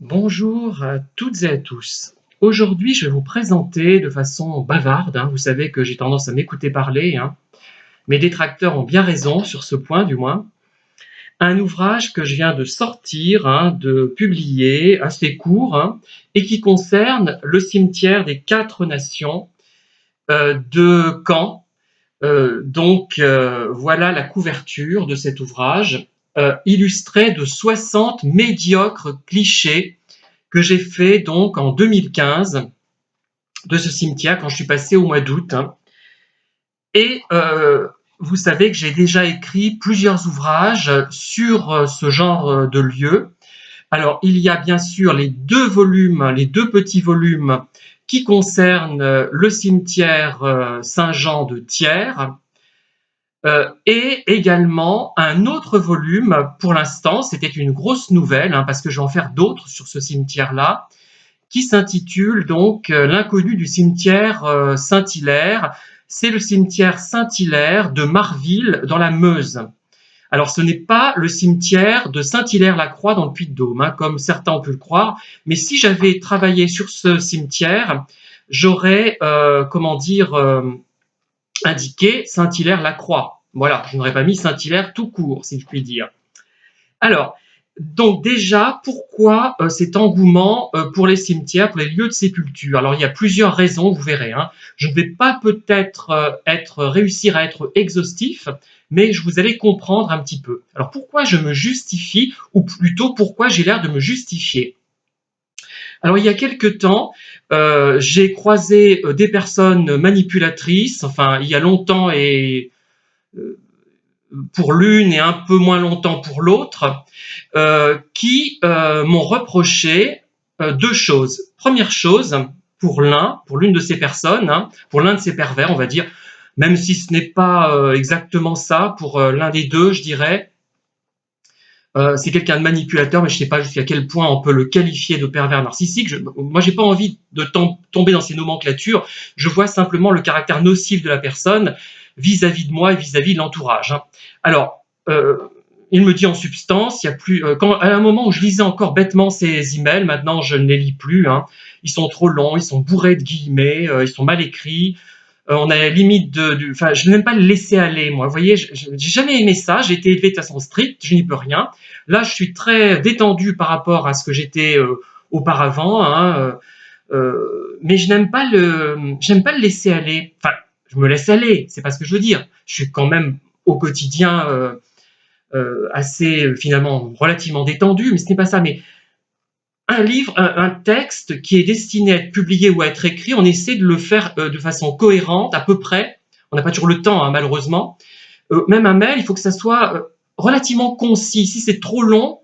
Bonjour à toutes et à tous. Aujourd'hui, je vais vous présenter de façon bavarde, vous savez que j'ai tendance à m'écouter parler, mes détracteurs ont bien raison sur ce point du moins, un ouvrage que je viens de sortir, de publier, assez court, et qui concerne le cimetière des 4 nations de Caen. Voilà la couverture de cet ouvrage, illustré de 60 médiocres clichés que j'ai fait donc en 2015 de ce cimetière quand je suis passé au mois d'août. Et vous savez que j'ai déjà écrit plusieurs ouvrages sur ce genre de lieu. Alors, il y a bien sûr les deux volumes, les deux petits volumes qui concernent le cimetière Saint-Jean de Thiers, et également un autre volume, pour l'instant, c'était une grosse nouvelle, parce que je vais en faire d'autres sur ce cimetière-là, qui s'intitule donc L'inconnu du cimetière Saint-Hilaire. C'est le cimetière Saint-Hilaire de Marville dans la Meuse. Alors ce n'est pas le cimetière de Saint-Hilaire-la-Croix dans le Puy-de-Dôme, comme certains ont pu le croire, mais si j'avais travaillé sur ce cimetière, j'aurais, indiqué Saint-Hilaire-la-Croix. Voilà, je n'aurais pas mis Saint-Hilaire tout court, si je puis dire. Alors, donc déjà, pourquoi cet engouement pour les cimetières, pour les lieux de sépulture? Alors, il y a plusieurs raisons, vous verrez. Je ne vais pas peut-être réussir à être exhaustif, mais vous allez comprendre un petit peu. Alors, pourquoi je me justifie, ou plutôt pourquoi j'ai l'air de me justifier? Alors, il y a quelque temps, j'ai croisé des personnes manipulatrices, enfin, il y a longtemps et pour l'une et un peu moins longtemps pour l'autre, qui m'ont reproché deux choses. Première chose, pour l'une de ces personnes, pour l'un de ces pervers, on va dire, même si ce n'est pas exactement ça, pour l'un des deux, je dirais, c'est quelqu'un de manipulateur, mais je ne sais pas jusqu'à quel point on peut le qualifier de pervers narcissique. Moi, j'ai pas envie de tomber dans ces nomenclatures. Je vois simplement le caractère nocif de la personne vis-à-vis de moi et vis-à-vis de l'entourage. Alors, il me dit en substance, il y a plus, à un moment où je lisais encore bêtement ces emails, maintenant je ne les lis plus. Ils sont trop longs, ils sont bourrés de guillemets, ils sont mal écrits. On a la limite enfin, je n'aime pas le laisser aller, moi. Vous voyez, j'ai jamais aimé ça. J'ai été élevé de façon stricte, je n'y peux rien. Là, je suis très détendu par rapport à ce que j'étais auparavant, mais j'aime pas le laisser aller. Enfin, je me laisse aller, c'est pas ce que je veux dire. Je suis quand même au quotidien assez, finalement, relativement détendu, mais ce n'est pas ça. Mais un livre, un texte qui est destiné à être publié ou à être écrit, on essaie de le faire de façon cohérente, à peu près. On n'a pas toujours le temps, malheureusement. Même un mail, il faut que ça soit relativement concis. Si c'est trop long,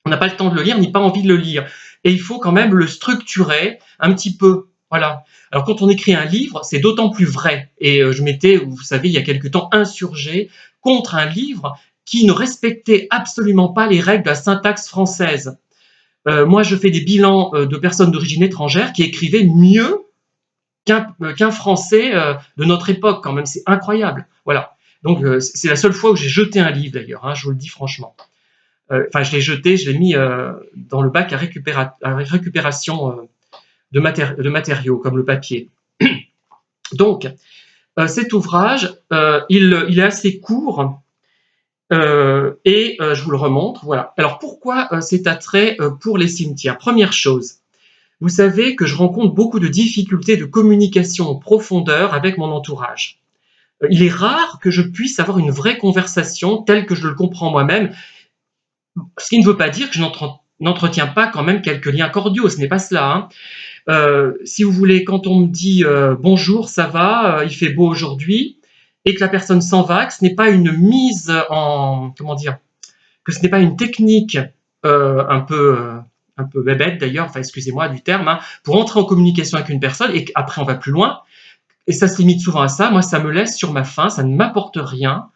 on n'a pas le temps de le lire, ni pas envie de le lire. Et il faut quand même le structurer un petit peu. Voilà. Alors quand on écrit un livre, c'est d'autant plus vrai. Et je m'étais, vous savez, il y a quelque temps, insurgé contre un livre qui ne respectait absolument pas les règles de la syntaxe française. Moi, je fais des bilans de personnes d'origine étrangère qui écrivaient mieux qu'un Français de notre époque, quand même. C'est incroyable. Voilà. Donc, c'est la seule fois où j'ai jeté un livre, d'ailleurs, je vous le dis franchement. Enfin, je l'ai jeté, je l'ai mis dans le bac à récupération de matériaux, comme le papier. Donc, cet ouvrage, il est assez court, et je vous le remontre. Voilà. Alors, pourquoi cet attrait pour les cimetières? Première chose, vous savez que je rencontre beaucoup de difficultés de communication en profondeur avec mon entourage. Il est rare que je puisse avoir une vraie conversation telle que je le comprends moi-même, ce qui ne veut pas dire que je n'entretiens pas quand même quelques liens cordiaux, ce n'est pas cela. Si vous voulez, quand on me dit bonjour, ça va, il fait beau aujourd'hui, et que la personne s'en va, que ce n'est pas une mise en, comment dire, que ce n'est pas une technique un peu bébête d'ailleurs, enfin excusez-moi du terme, pour entrer en communication avec une personne et qu'après on va plus loin, et ça se limite souvent à ça, moi ça me laisse sur ma faim, ça ne m'apporte rien,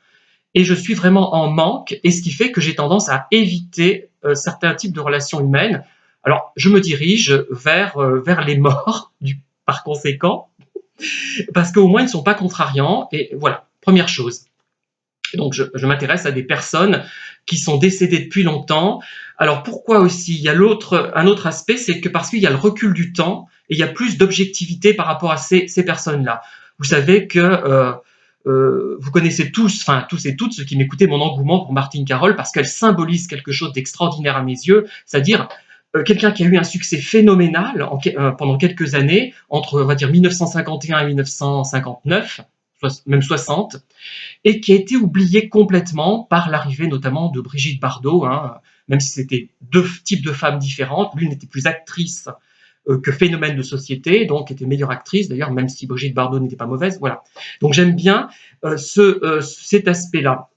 et je suis vraiment en manque, et ce qui fait que j'ai tendance à éviter certains types de relations humaines. Alors je me dirige vers les morts, par conséquent, parce qu'au moins ils ne sont pas contrariants, et voilà, première chose. Donc, je m'intéresse à des personnes qui sont décédées depuis longtemps. Alors, pourquoi aussi? Il y a un autre aspect, c'est que parce qu'il y a le recul du temps et il y a plus d'objectivité par rapport à ces personnes-là. Vous savez que vous connaissez tous, enfin tous et toutes, ceux qui m'écoutaient, mon engouement pour Martine Carole, parce qu'elle symbolise quelque chose d'extraordinaire à mes yeux, c'est-à-dire quelqu'un qui a eu un succès phénoménal pendant quelques années, entre, on va dire, 1951 et 1959, même 60, et qui a été oublié complètement par l'arrivée notamment de Brigitte Bardot, hein, même si c'était deux types de femmes différentes. L'une était plus actrice que phénomène de société, donc était meilleure actrice d'ailleurs, même si Brigitte Bardot n'était pas mauvaise. Voilà. Donc j'aime bien cet aspect-là,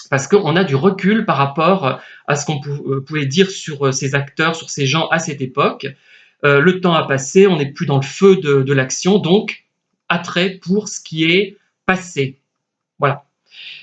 parce qu'on a du recul par rapport à ce qu'on pouvait dire sur ces acteurs, sur ces gens à cette époque. Le temps a passé, on n'est plus dans le feu de l'action, donc attrait pour ce qui est passé. Voilà.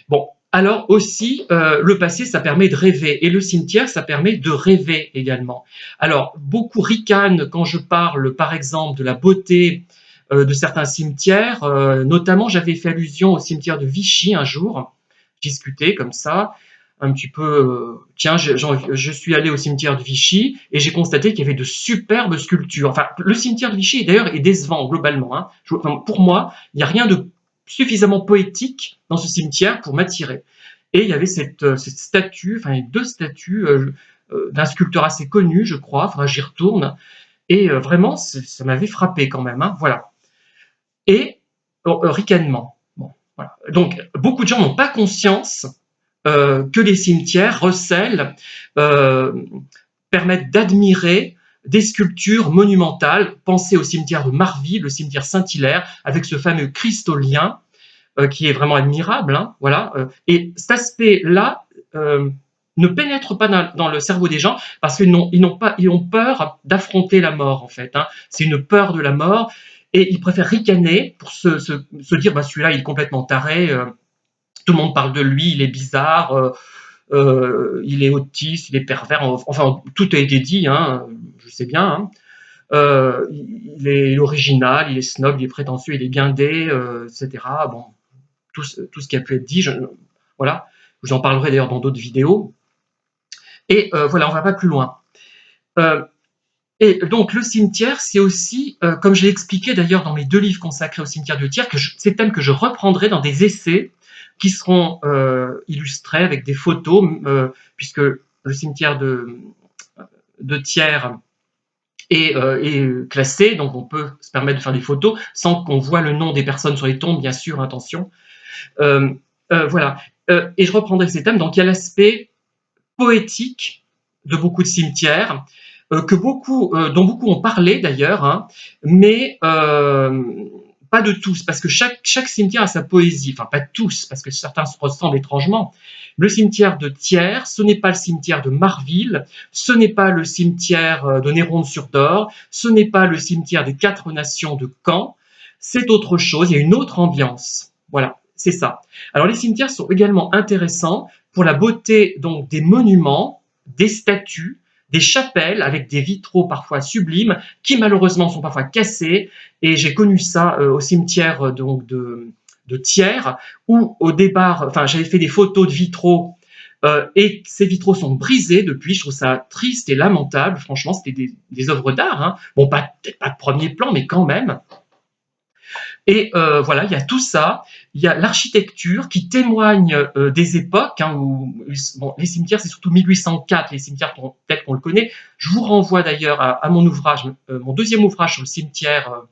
Bon, alors aussi, le passé, ça permet de rêver, et le cimetière, ça permet de rêver également. Alors, beaucoup ricanent quand je parle, par exemple, de la beauté de certains cimetières, notamment j'avais fait allusion au cimetière de Vichy un jour, discuter comme ça, un petit peu, tiens, je suis allé au cimetière de Vichy et j'ai constaté qu'il y avait de superbes sculptures. Enfin, le cimetière de Vichy d'ailleurs est décevant globalement, hein. Enfin, pour moi, il n'y a rien de suffisamment poétique dans ce cimetière pour m'attirer. Et il y avait cette statue, enfin deux statues d'un sculpteur assez connu, je crois, enfin j'y retourne, et vraiment ça m'avait frappé quand même, hein, voilà. Et ricanement. Bon, voilà. Donc beaucoup de gens n'ont pas conscience que les cimetières recèlent, permettent d'admirer des sculptures monumentales. Pensez au cimetière de Marville, le cimetière Saint-Hilaire, avec ce fameux Christ au lien, qui est vraiment admirable. Hein, voilà. Et cet aspect-là ne pénètre pas dans le cerveau des gens parce qu'ils ils ont peur d'affronter la mort, en fait. Hein. C'est une peur de la mort et ils préfèrent ricaner pour se dire bah, celui-là, il est complètement taré. Tout le monde parle de lui, il est bizarre, il est autiste, il est pervers. Enfin, tout a été dit, hein, je sais bien. Hein. Il est original, il est snob, il est prétentieux, il est guindé, etc. Bon, tout ce qui a pu être dit. Voilà, j'en parlerai d'ailleurs dans d'autres vidéos. Et voilà, on ne va pas plus loin. Et donc le cimetière, c'est aussi, comme je l'ai expliqué d'ailleurs dans mes deux livres consacrés au cimetière de Thiers, c'est le thème que je reprendrai dans des essais qui seront illustrés avec des photos, puisque le cimetière de Thiers est classé, donc on peut se permettre de faire des photos sans qu'on voit le nom des personnes sur les tombes, bien sûr, attention. Voilà. Et je reprendrai ces thèmes. Donc il y a l'aspect poétique de beaucoup de cimetières, dont beaucoup ont parlé d'ailleurs, hein, mais pas de tous, parce que chaque cimetière a sa poésie. Enfin, pas tous, parce que certains se ressemblent étrangement. Le cimetière de Thiers, ce n'est pas le cimetière de Marville, ce n'est pas le cimetière de Néronde-sur-Dor, ce n'est pas le cimetière des Quatre Nations de Caen, c'est autre chose, il y a une autre ambiance. Voilà, c'est ça. Alors les cimetières sont également intéressants pour la beauté donc des monuments, des statues, des chapelles avec des vitraux parfois sublimes qui malheureusement sont parfois cassés. Et j'ai connu ça au cimetière donc de Thiers où au départ, enfin j'avais fait des photos de vitraux et ces vitraux sont brisés depuis. Je trouve ça triste et lamentable. Franchement, c'était des œuvres d'art. Hein. Bon, peut-être pas de premier plan, mais quand même. Et voilà, il y a tout ça. Il y a l'architecture qui témoigne des époques, hein, où bon, les cimetières, c'est surtout 1804, les cimetières tels qu'on le connaît. Je vous renvoie d'ailleurs à mon ouvrage, mon deuxième ouvrage sur le cimetière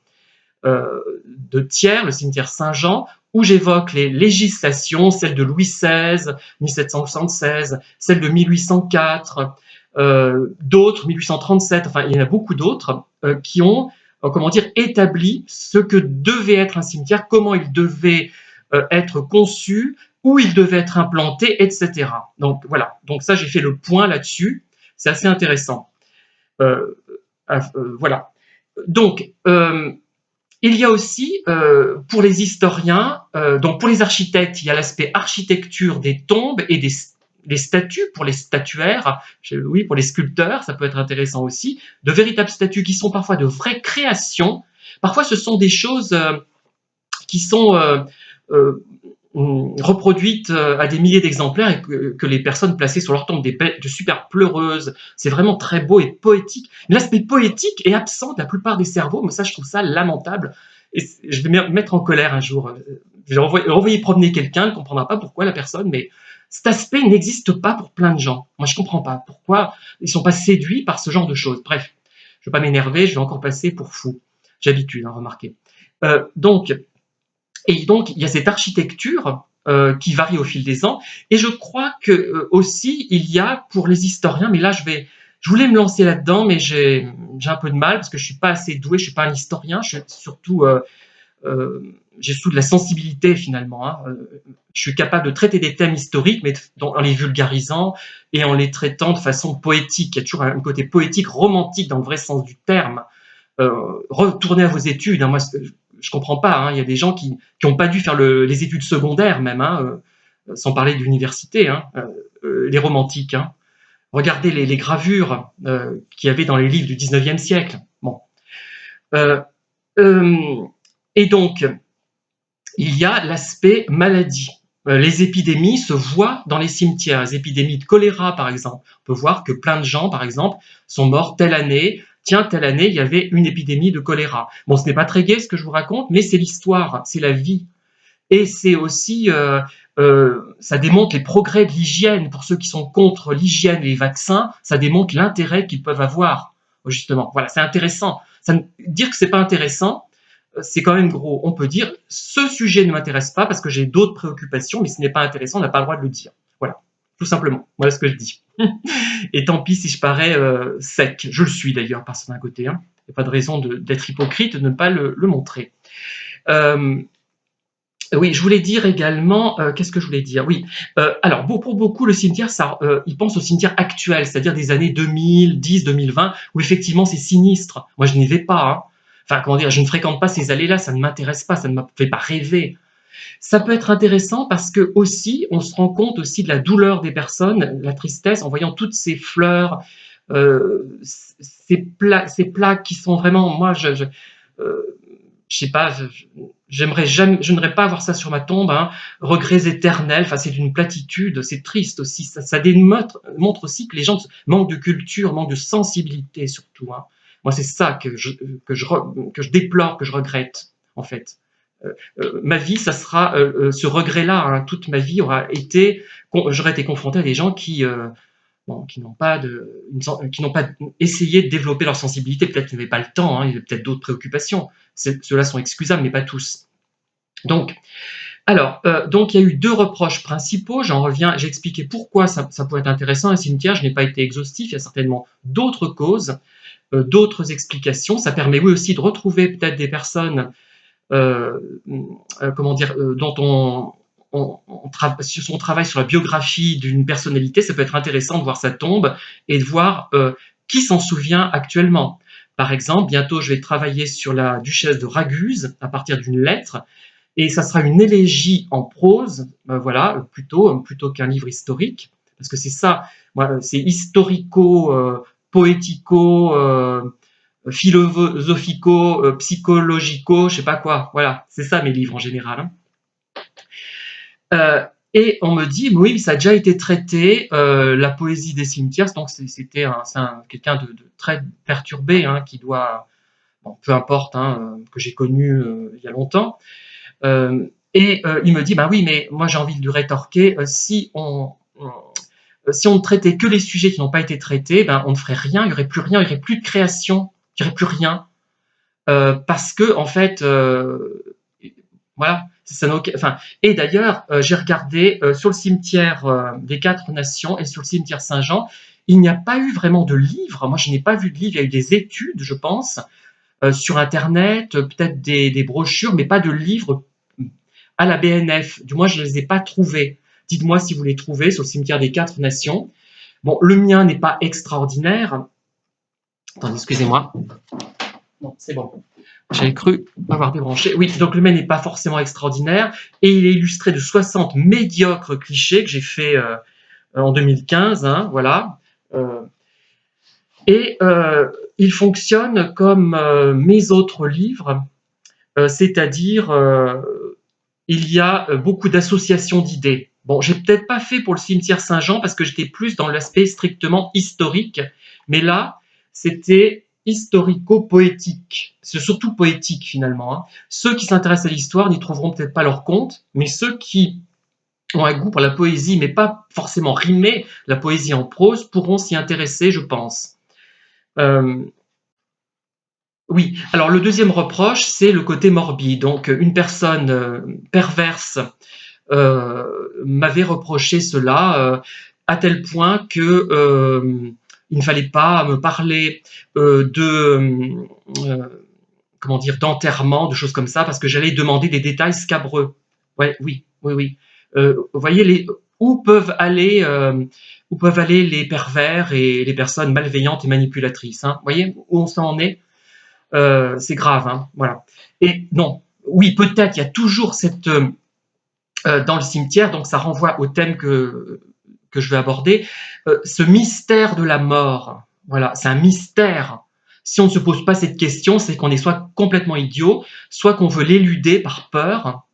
de Thiers, le cimetière Saint-Jean, où j'évoque les législations, celles de Louis XVI, 1776, celles de 1804, d'autres, 1837, enfin il y en a beaucoup d'autres qui ont comment dire, établi ce que devait être un cimetière, comment il devait être conçu, où il devait être implanté, etc. Donc voilà, donc ça j'ai fait le point là-dessus, c'est assez intéressant. Voilà. Donc, il y a aussi, pour les historiens, donc pour les architectes, il y a l'aspect architecture des tombes et des statues pour les statuaires, oui, pour les sculpteurs, ça peut être intéressant aussi, de véritables statues qui sont parfois de vraies créations. Parfois, ce sont des choses qui sont reproduites à des milliers d'exemplaires et que les personnes plaçaient sur leur tombe, de super pleureuses. C'est vraiment très beau et poétique. L'aspect poétique est absent de la plupart des cerveaux, mais ça, je trouve ça lamentable. Et je vais me mettre en colère un jour. Je vais renvoyer promener quelqu'un, ne comprendra pas pourquoi la personne, mais cet aspect n'existe pas pour plein de gens. Moi, je comprends pas pourquoi ils sont pas séduits par ce genre de choses. Bref, je vais pas m'énerver, je vais encore passer pour fou. J'ai l'habitude, hein, remarquez. Donc, il y a cette architecture qui varie au fil des ans. Et je crois que aussi, il y a pour les historiens, mais là, je voulais me lancer là-dedans, mais j'ai un peu de mal parce que je suis pas assez doué, je suis pas un historien, je suis surtout j'ai surtout de la sensibilité finalement. Hein. Je suis capable de traiter des thèmes historiques, mais en les vulgarisant et en les traitant de façon poétique. Il y a toujours un côté poétique, romantique dans le vrai sens du terme. Retournez à vos études. Hein. Moi, je comprends pas. Hein. Il y a des gens qui n'ont pas dû faire les études secondaires même, hein, sans parler d'université. Hein. Les romantiques. Hein. Regardez les gravures qu'il y avait dans les livres du 19e siècle. Bon. Et donc, il y a l'aspect maladie. Les épidémies se voient dans les cimetières. Les épidémies de choléra, par exemple. On peut voir que plein de gens, par exemple, sont morts telle année. Tiens, telle année, il y avait une épidémie de choléra. Bon, ce n'est pas très gai ce que je vous raconte, mais c'est l'histoire, c'est la vie. Et c'est aussi, ça démontre les progrès de l'hygiène. Pour ceux qui sont contre l'hygiène et les vaccins, ça démontre l'intérêt qu'ils peuvent avoir, justement. Voilà, c'est intéressant. Dire que c'est pas intéressant, c'est quand même gros. On peut dire, ce sujet ne m'intéresse pas parce que j'ai d'autres préoccupations, mais ce n'est pas intéressant, on n'a pas le droit de le dire. Voilà, tout simplement. Voilà ce que je dis. Et tant pis si je parais sec. Je le suis d'ailleurs par certains côtés. Hein. Il n'y a pas de raison d'être hypocrite, de ne pas le montrer. Oui, je voulais dire également, qu'est-ce que je voulais dire? Oui, alors pour beaucoup, le cimetière, ils pensent au cimetière actuel, c'est-à-dire des années 2010, 2020, où effectivement c'est sinistre. Moi, je n'y vais pas. Hein. Enfin, comment dire, je ne fréquente pas ces allées-là, ça ne m'intéresse pas, ça ne me fait pas rêver. Ça peut être intéressant parce que aussi, on se rend compte aussi de la douleur des personnes, la tristesse, en voyant toutes ces fleurs, ces plaques qui sont vraiment, moi, je sais pas, j'aimerais jamais, je n'aimerais pas avoir ça sur ma tombe, hein, regrets éternels, enfin c'est d'une platitude, c'est triste aussi, ça montre aussi que les gens manquent de culture, manquent de sensibilité surtout. Hein. Moi c'est ça que je déplore, que je regrette en fait. Ma vie, ça sera ce regret-là, hein, toute ma vie j'aurais été confronté à des gens qui n'ont pas essayé de développer leur sensibilité. Peut-être qu'ils n'avaient pas le temps, hein, il y avait peut-être d'autres préoccupations. Ceux-là sont excusables, mais pas tous. Donc, donc il y a eu deux reproches principaux. J'en reviens, j'ai expliqué pourquoi ça pourrait être intéressant un cimetière. Je n'ai pas été exhaustif. Il y a certainement d'autres causes, d'autres explications. Ça permet, oui, aussi de retrouver peut-être des personnes, comment dire, dont on travaille sur la biographie d'une personnalité, ça peut être intéressant de voir sa tombe et de voir qui s'en souvient actuellement. Par exemple, bientôt je vais travailler sur la duchesse de Raguse à partir d'une lettre, et ça sera une élégie en prose, voilà, plutôt qu'un livre historique, parce que c'est ça, c'est historico, poético, philosophico, psychologico, je sais pas quoi, voilà, c'est ça mes livres en général. Hein. Et on me dit, oui, ça a déjà été traité, la poésie des cimetières, donc c'était quelqu'un de très perturbé, hein, qui doit, bon, peu importe, hein, que j'ai connu il y a longtemps. Il me dit, bah oui, mais moi j'ai envie de lui rétorquer, si on ne traitait que les sujets qui n'ont pas été traités, ben on ne ferait rien, il n'y aurait plus rien, il n'y aurait plus de création, il n'y aurait plus rien, parce que en fait, voilà. Enfin, et d'ailleurs, j'ai regardé sur le cimetière des Quatre Nations et sur le cimetière Saint-Jean, il n'y a pas eu vraiment de livres. Moi, je n'ai pas vu de livres. Il y a eu des études, je pense, sur Internet, peut-être des brochures, mais pas de livres à la BNF. Du moins, je ne les ai pas trouvés. Dites-moi si vous les trouvez sur le cimetière des Quatre Nations. Bon, le mien n'est pas extraordinaire. Attendez, excusez-moi. Non, c'est bon. J'avais cru avoir débranché. Oui, donc le mien n'est pas forcément extraordinaire et il est illustré de 60 médiocres clichés que j'ai fait en 2015, hein, voilà. Il fonctionne comme mes autres livres, c'est-à-dire il y a beaucoup d'associations d'idées. Bon, j'ai peut-être pas fait pour le cimetière Saint-Jean parce que j'étais plus dans l'aspect strictement historique, mais là, c'était historico-poétique. C'est surtout poétique finalement, hein. Ceux qui s'intéressent à l'histoire n'y trouveront peut-être pas leur compte, mais ceux qui ont un goût pour la poésie, mais pas forcément rimée, la poésie en prose, pourront s'y intéresser, je pense. Euh, oui, alors le deuxième reproche, c'est le côté morbide. Donc, une personne perverse m'avait reproché cela à tel point que il ne fallait pas me parler euh, comment dire, d'enterrement, de choses comme ça, parce que j'allais demander des détails scabreux. Ouais, oui, oui, oui. Vous voyez où peuvent aller les pervers et les personnes malveillantes et manipulatrices. Hein. Vous voyez où on s'en est. C'est grave, hein, voilà. Et non, oui, peut-être, il y a toujours cette dans le cimetière, donc ça renvoie au thème que je vais aborder, ce mystère de la mort. Voilà, c'est un mystère. Si on ne se pose pas cette question, c'est qu'on est soit complètement idiot, soit qu'on veut l'éluder par peur,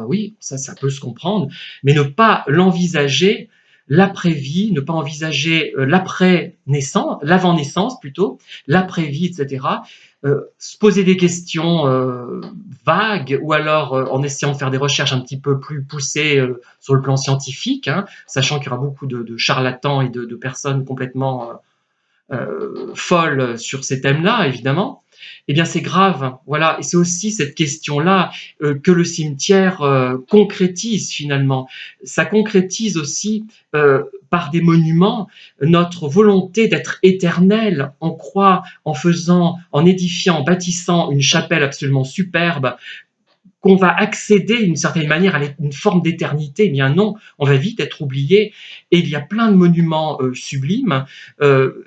oui, ça peut se comprendre, mais ne pas l'envisager, l'après-vie, ne pas envisager l'après-naissance, l'avant-naissance plutôt, l'après-vie, etc. Se poser des questions vagues ou alors en essayant de faire des recherches un petit peu plus poussées sur le plan scientifique, hein, sachant qu'il y aura beaucoup de charlatans et de personnes complètement folles sur ces thèmes-là, évidemment, eh bien c'est grave. Voilà, et c'est aussi cette question-là que le cimetière concrétise finalement. Ça concrétise aussi par des monuments notre volonté d'être éternel. On croit en faisant, en édifiant, en bâtissant une chapelle absolument superbe, qu'on va accéder d'une certaine manière à une forme d'éternité. Eh bien non, on va vite être oublié. Et il y a plein de monuments sublimes.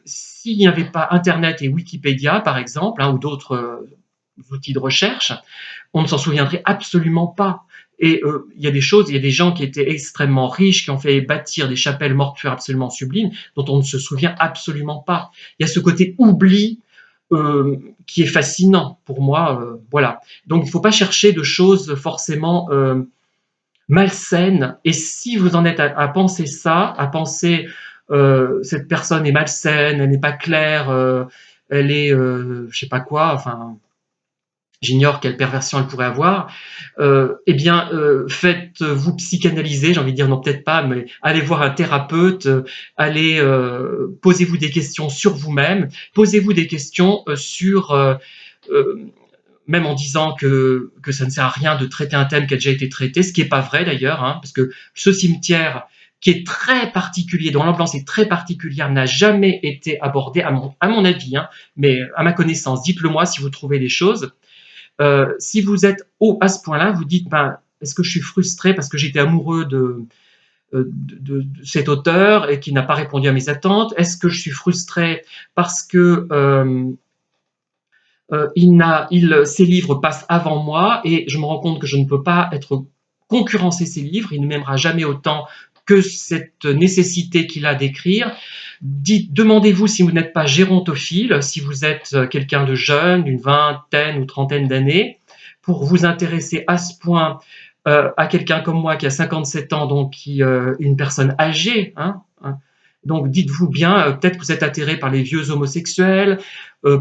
S'il n'y avait pas Internet et Wikipédia, par exemple, hein, ou d'autres outils de recherche, on ne s'en souviendrait absolument pas. Et il y a des choses, il y a des gens qui étaient extrêmement riches, qui ont fait bâtir des chapelles mortuaires absolument sublimes, dont on ne se souvient absolument pas. Il y a ce côté oubli qui est fascinant pour moi. Voilà. Donc il ne faut pas chercher de choses forcément malsaines. Et si vous en êtes à penser ça, à penser cette personne est malsaine, elle n'est pas claire, elle est je sais pas quoi, enfin j'ignore quelle perversion elle pourrait avoir, eh bien, faites-vous psychanalyser, j'ai envie de dire, non, peut-être pas, mais allez voir un thérapeute, allez, posez-vous des questions sur vous-même, posez-vous des questions euh, même en disant que ça ne sert à rien de traiter un thème qui a déjà été traité, ce qui n'est pas vrai d'ailleurs, hein, parce que ce cimetière qui est très particulier, dont l'ambiance est très particulière, n'a jamais été abordé, à mon avis, hein, mais à ma connaissance. Dites-le moi si vous trouvez des choses. Si vous êtes haut à ce point-là, vous dites, ben, est-ce que je suis frustré parce que j'étais amoureux de cet auteur et qui n'a pas répondu à mes attentes? Est-ce que je suis frustré parce que ses livres passent avant moi et je me rends compte que je ne peux pas être concurrencer ses livres, il ne m'aimera jamais autant que cette nécessité qu'il a d'écrire. Demandez-vous si vous n'êtes pas gérontophile, si vous êtes quelqu'un de jeune, d'une vingtaine ou trentaine d'années, pour vous intéresser à ce point à quelqu'un comme moi qui a 57 ans, donc une personne âgée, hein. Donc dites-vous bien, peut-être que vous êtes attiré par les vieux homosexuels,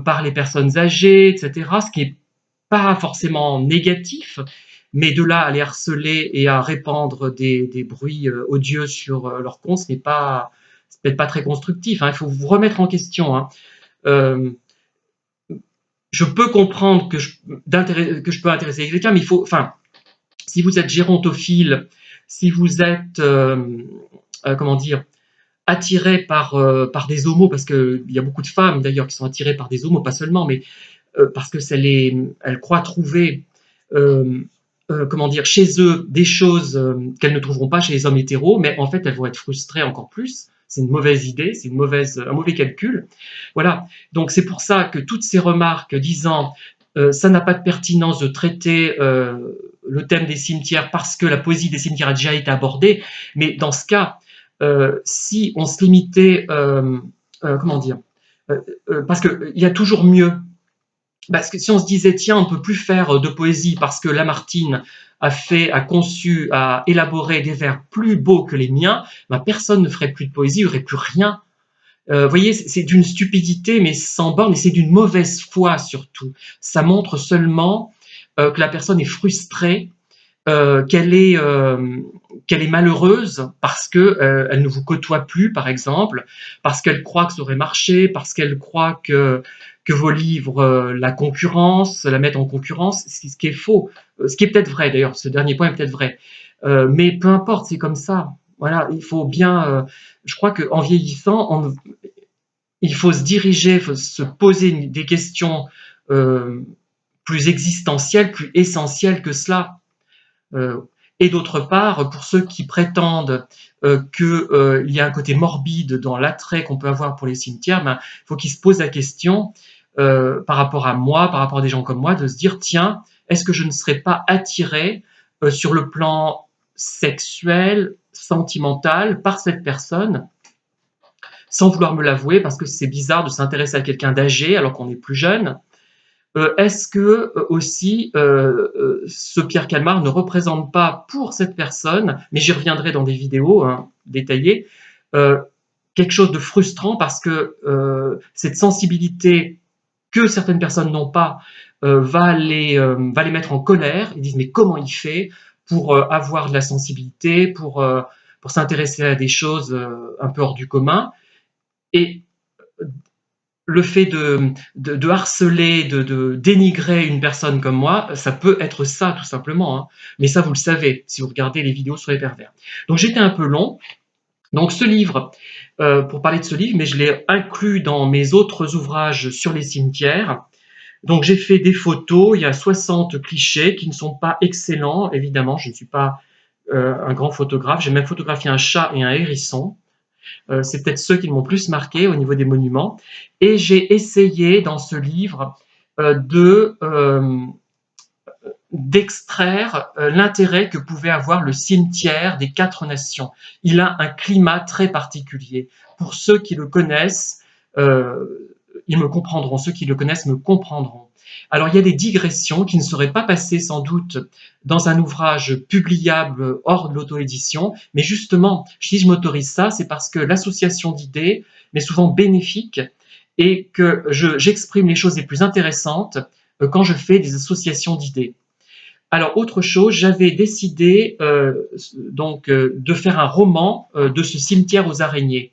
par les personnes âgées, etc., ce qui n'est pas forcément négatif, mais de là à les harceler et à répandre des bruits odieux sur leur compte, c'est peut-être pas très constructif. Hein. Il faut vous remettre en question. Hein. Euh, je peux comprendre que je peux intéresser quelqu'un, mais il faut, enfin, si vous êtes gérontophile, si vous êtes, comment dire, attiré par des homos, parce qu'il y a beaucoup de femmes d'ailleurs qui sont attirées par des homos, pas seulement, mais parce que elles croient trouver euh, comment dire, chez eux des choses qu'elles ne trouveront pas chez les hommes hétéros, mais en fait elles vont être frustrées encore plus. C'est une mauvaise idée, c'est un mauvais calcul. Voilà. Donc c'est pour ça que toutes ces remarques disant ça n'a pas de pertinence de traiter le thème des cimetières parce que la poésie des cimetières a déjà été abordée, mais dans ce cas, si on se limitait, comment dire, parce qu'il y a toujours mieux. Parce que si on se disait, tiens, on ne peut plus faire de poésie parce que Lamartine a conçu, a élaboré des vers plus beaux que les miens, ben personne ne ferait plus de poésie, il n'y aurait plus rien. Vous voyez, c'est d'une stupidité, mais sans borne, et c'est d'une mauvaise foi surtout. Ça montre seulement que la personne est frustrée, qu'elle est malheureuse parce que elle ne vous côtoie plus, par exemple, parce qu'elle croit que ça aurait marché, parce qu'elle croit que vos livres la mettent en concurrence, ce qui est faux, ce qui est peut-être vrai d'ailleurs, ce dernier point est peut-être vrai, mais peu importe, c'est comme ça. Voilà, il faut bien. Je crois qu'en vieillissant, il faut se diriger, il faut se poser des questions euh, plus existentielles, plus essentielles que cela. Euh, et d'autre part, pour ceux qui prétendent qu'il y a un côté morbide dans l'attrait qu'on peut avoir pour les cimetières, ben, il faut qu'ils se posent la question, par rapport à moi, par rapport à des gens comme moi, de se dire, tiens, est-ce que je ne serais pas attiré sur le plan sexuel, sentimental, par cette personne, sans vouloir me l'avouer, parce que c'est bizarre de s'intéresser à quelqu'un d'âgé alors qu'on est plus jeune. Est-ce que aussi ce Pierre Calmar ne représente pas pour cette personne, mais j'y reviendrai dans des vidéos hein, détaillées, euh, quelque chose de frustrant parce que cette sensibilité que certaines personnes n'ont pas va les mettre en colère. Ils disent mais comment il fait pour avoir de la sensibilité, pour s'intéresser à des choses un peu hors du commun. Et le fait de harceler, de dénigrer une personne comme moi, ça peut être ça tout simplement. Hein. Mais ça, vous le savez si vous regardez les vidéos sur les pervers. Donc j'étais un peu long. Donc ce livre, pour parler de ce livre, mais je l'ai inclus dans mes autres ouvrages sur les cimetières. Donc j'ai fait des photos, il y a 60 clichés qui ne sont pas excellents, évidemment, je ne suis pas un grand photographe. J'ai même photographié un chat et un hérisson. C'est peut-être ceux qui m'ont plus marqué au niveau des monuments. Et j'ai essayé dans ce livre d'extraire l'intérêt que pouvait avoir le cimetière des 4 nations. Il a un climat très particulier. Pour ceux qui le connaissent, ils me comprendront. Ceux qui le connaissent me comprendront. Alors il y a des digressions qui ne seraient pas passées sans doute dans un ouvrage publiable hors de l'auto-édition, mais justement, si je m'autorise ça, c'est parce que l'association d'idées m'est souvent bénéfique et que j'exprime les choses les plus intéressantes quand je fais des associations d'idées. Alors, autre chose, j'avais décidé de faire un roman de ce cimetière aux araignées.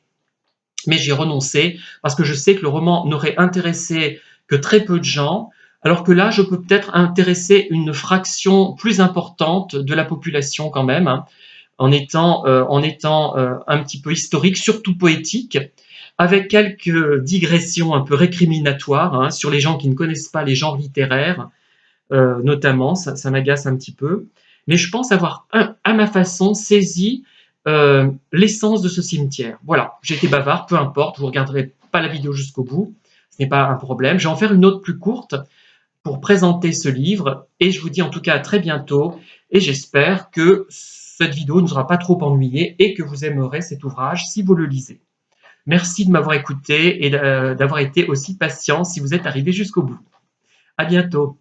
Mais j'ai renoncé parce que je sais que le roman n'aurait intéressé que très peu de gens, alors que là, je peux peut-être intéresser une fraction plus importante de la population quand même, hein, en étant un petit peu historique, surtout poétique, avec quelques digressions un peu récriminatoires hein, sur les gens qui ne connaissent pas les genres littéraires, notamment, ça m'agace un petit peu. Mais je pense avoir, à ma façon, saisi l'essence de ce cimetière. Voilà, j'ai été bavard, peu importe, vous ne regarderez pas la vidéo jusqu'au bout, ce n'est pas un problème. Je vais en faire une autre plus courte pour présenter ce livre, et je vous dis en tout cas à très bientôt, et j'espère que cette vidéo ne vous aura pas trop ennuyé et que vous aimerez cet ouvrage si vous le lisez. Merci de m'avoir écouté et d'avoir été aussi patient si vous êtes arrivé jusqu'au bout. À bientôt.